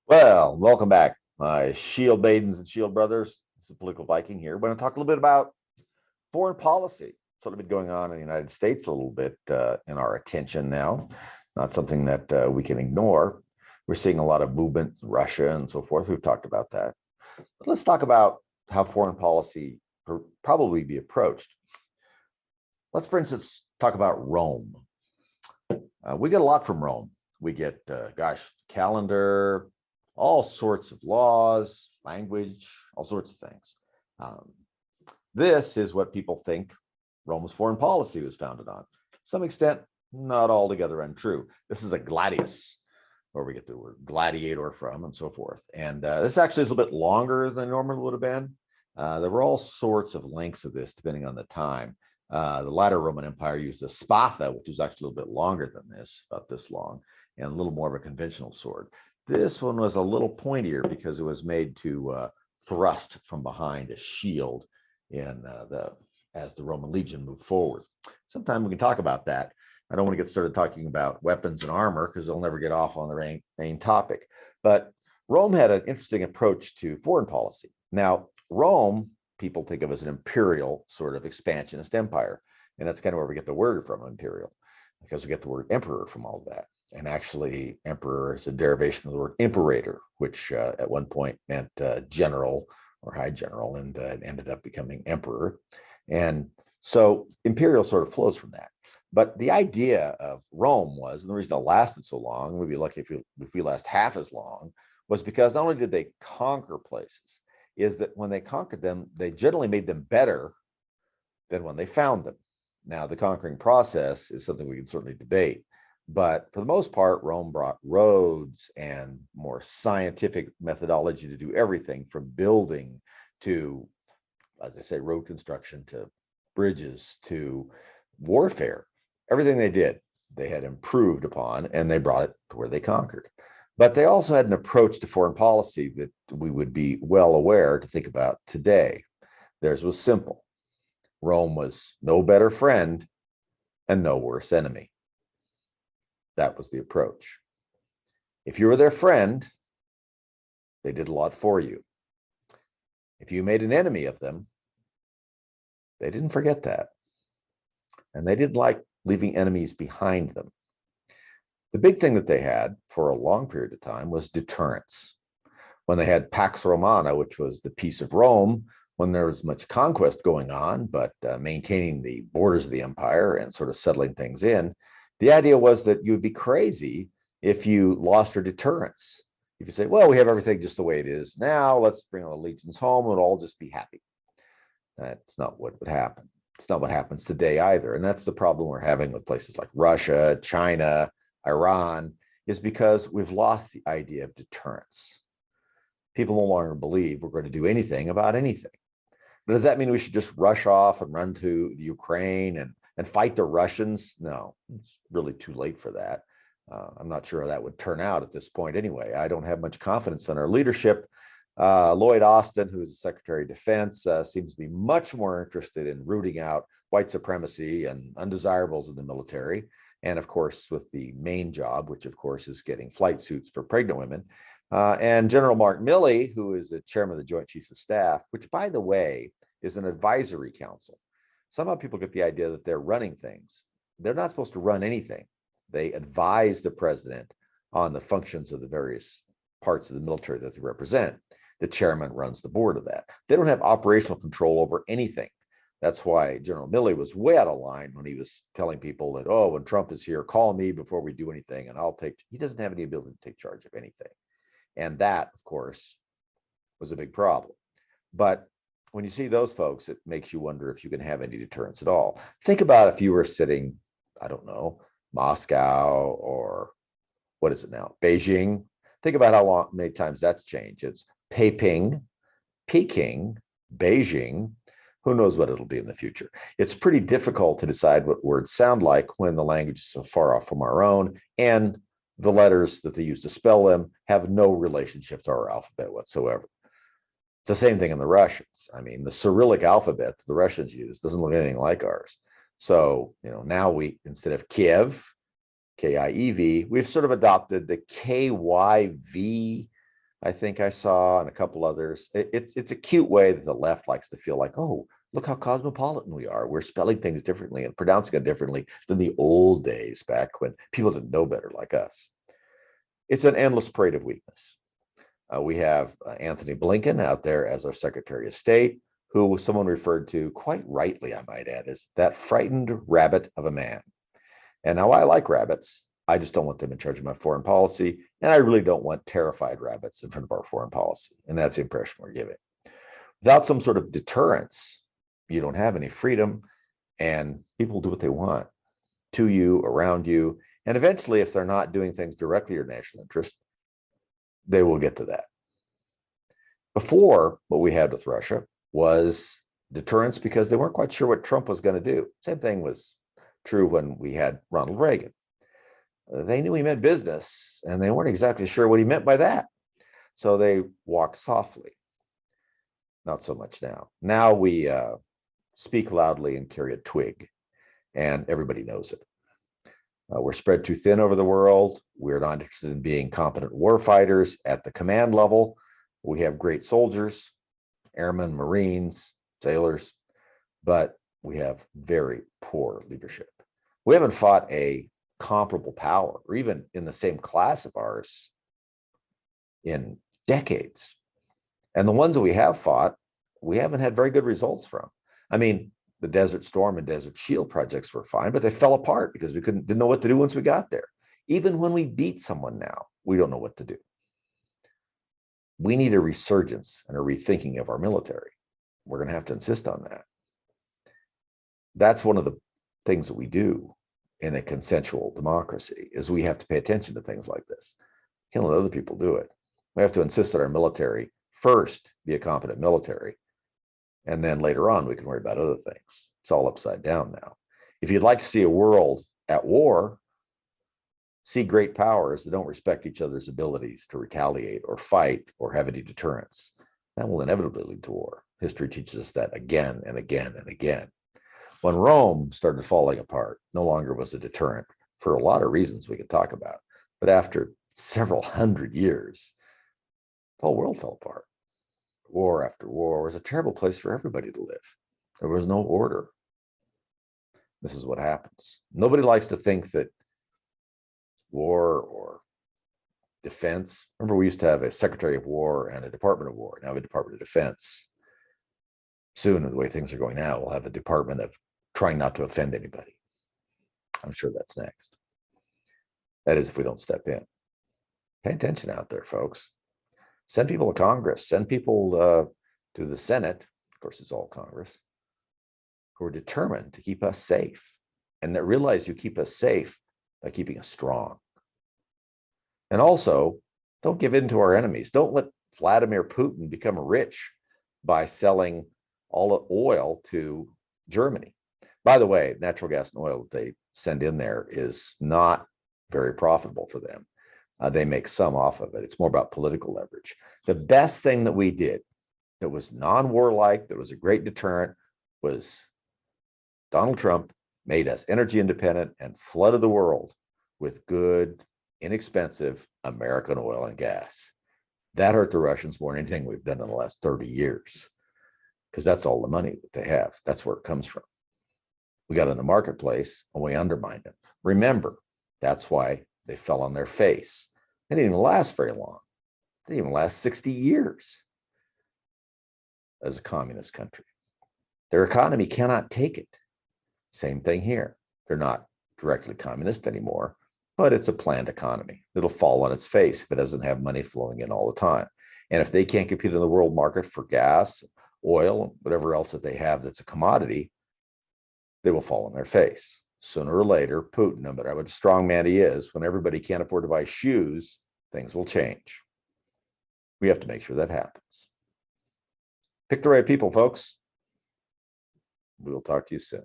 Well, welcome back, my shield maidens and shield brothers. This is Political Viking here. We're going to talk a little bit about foreign policy. Sort of been going on in the United States a little bit in our attention now. Not something that we can ignore. We're seeing a lot of movement in Russia and so forth. We've talked about that. But let's talk about how foreign policy probably be approached. Let's, for instance, talk about Rome. We get a lot from Rome. We get, calendar, all sorts of laws, language, all sorts of things. This is what people think Rome's foreign policy was founded on. To some extent, not altogether untrue. This is a gladius, where we get the word gladiator from, and so forth. And this actually is a little bit longer than normal would have been. There were all sorts of lengths of this depending on the time. The latter Roman Empire used a spatha, which was actually a little bit longer than this, about this long, and a little more of a conventional sword. This one was a little pointier because it was made to thrust from behind a shield as the Roman legion moved forward. Sometime we can talk about that. I don't want to get started talking about weapons and armor because they'll never get off on the main topic. But Rome had an interesting approach to foreign policy. Now, Rome, people think of as an imperial sort of expansionist empire. And that's kind of where we get the word from, imperial, because we get the word emperor from all of that. And actually, emperor is a derivation of the word imperator, which at one point meant general or high general, and ended up becoming emperor. And so imperial sort of flows from that. But the idea of Rome was, and the reason it lasted so long, we'd be lucky if we last half as long, was because not only did they conquer places, is that when they conquered them, they generally made them better than when they found them. Now, the conquering process is something we can certainly debate. But for the most part, Rome brought roads and more scientific methodology to do everything from building to, as I say, road construction to bridges to warfare. Everything they did, they had improved upon, and they brought it to where they conquered. But they also had an approach to foreign policy that we would be well aware to think about today. Theirs was simple. Rome was no better friend and no worse enemy. That was the approach. If you were their friend, they did a lot for you. If you made an enemy of them, they didn't forget that. And they didn't like leaving enemies behind them. The big thing that they had for a long period of time was deterrence. When they had Pax Romana, which was the peace of Rome, when there was much conquest going on, but maintaining the borders of the empire and sort of settling things in, the idea was that you'd be crazy if you lost your deterrence. If you say, well, we have everything just the way it is now, let's bring our legions home and we'll all just be happy. That's not what would happen. It's not what happens today either. And that's the problem we're having with places like Russia, China, Iran, is because we've lost the idea of deterrence. People no longer believe we're going to do anything about anything. But does that mean we should just rush off and run to the Ukraine and fight the Russians? No, it's really too late for that. I'm not sure how that would turn out at this point anyway. I don't have much confidence in our leadership. Lloyd Austin, who is the Secretary of Defense, seems to be much more interested in rooting out white supremacy and undesirables in the military. And of course, with the main job, which of course is getting flight suits for pregnant women. And General Mark Milley, who is the chairman of the Joint Chiefs of Staff, which, by the way, is an advisory council. Somehow people get the idea that they're running things. They're not supposed to run anything. They advise the president on the functions of the various parts of the military that they represent. The chairman runs the board of that. They don't have operational control over anything. That's why General Milley was way out of line when he was telling people that, oh, when Trump is here, call me before we do anything and I'll take. He doesn't have any ability to take charge of anything. And that, of course, was a big problem. But when you see those folks, it makes you wonder if you can have any deterrence at all. Think about if you were sitting, I don't know, Moscow or what is it now, Beijing. Think about how many times that's changed. It's Peking, Beijing. Who knows what it'll be in the future? It's pretty difficult to decide what words sound like when the language is so far off from our own, and the letters that they use to spell them have no relationship to our alphabet whatsoever. It's the same thing in the Russians. I mean, the Cyrillic alphabet the Russians use doesn't look anything like ours. So, now we, instead of Kiev, K-I-E-V, we've sort of adopted the K-Y-V I think I saw, and a couple others. It's a cute way that the left likes to feel like, oh, look how cosmopolitan we are. We're spelling things differently and pronouncing it differently than the old days back when people didn't know better like us. It's an endless parade of weakness. We have Anthony Blinken out there as our Secretary of State, who someone referred to quite rightly, I might add, as that frightened rabbit of a man. And now I like rabbits. I just don't want them in charge of my foreign policy. And I really don't want terrified rabbits in front of our foreign policy. And that's the impression we're giving. Without some sort of deterrence, you don't have any freedom, and people do what they want to you, around you. And eventually, if they're not doing things directly in your national interest, they will get to that. Before, what we had with Russia was deterrence because they weren't quite sure what Trump was going to do. Same thing was true when we had Ronald Reagan. They knew he meant business, and they weren't exactly sure what he meant by that. So they walked softly. Not so much now. Now we speak loudly and carry a twig, and everybody knows it. We're spread too thin over the world. We're not interested in being competent war fighters at the command level. We have great soldiers, airmen, Marines, sailors, but we have very poor leadership. We haven't fought a comparable power, or even in the same class of ours, in decades. And the ones that we have fought, we haven't had very good results from. I mean, the Desert Storm and Desert Shield projects were fine, but they fell apart because we didn't know what to do once we got there. Even when we beat someone now, we don't know what to do. We need a resurgence and a rethinking of our military. We're going to have to insist on that. That's one of the things that we do in a consensual democracy, is we have to pay attention to things like this. Can't let other people do it. We have to insist that our military first be a competent military, and then later on we can worry about other things. It's all upside down now. If you'd like to see a world at war, see great powers that don't respect each other's abilities to retaliate or fight or have any deterrence. That will inevitably lead to war. History teaches us that again and again and again. When Rome started falling apart, no longer was a deterrent for a lot of reasons we could talk about. But after several hundred years, the whole world fell apart. War after war was a terrible place for everybody to live. There was no order. This is what happens. Nobody likes to think that war or defense. Remember, we used to have a Secretary of War and a Department of War. Now we have a Department of Defense. Soon, the way things are going now, we'll have a Department of trying not to offend anybody. I'm sure that's next. That is, if we don't step in. Pay attention out there, folks. Send people to Congress. Send people to the Senate. Of course, it's all Congress, who are determined to keep us safe, and that realize you keep us safe by keeping us strong. And also, don't give in to our enemies. Don't let Vladimir Putin become rich by selling all the oil to Germany. By the way, natural gas and oil that they send in there is not very profitable for them. They make some off of it. It's more about political leverage. The best thing that we did that was non-warlike, that was a great deterrent, was Donald Trump made us energy independent and flooded the world with good, inexpensive American oil and gas. That hurt the Russians more than anything we've done in the last 30 years, because that's all the money that they have. That's where it comes from. We got in the marketplace and we undermined them. Remember, that's why they fell on their face. They didn't even last very long. They didn't even last 60 years as a communist country. Their economy cannot take it. Same thing here. They're not directly communist anymore, but it's a planned economy. It'll fall on its face if it doesn't have money flowing in all the time. And if they can't compete in the world market for gas, oil, whatever else that they have that's a commodity, they will fall on their face. Sooner or later, Putin, no matter how much strong man he is, when everybody can't afford to buy shoes, things will change. We have to make sure that happens. Pick the right people, folks. We will talk to you soon.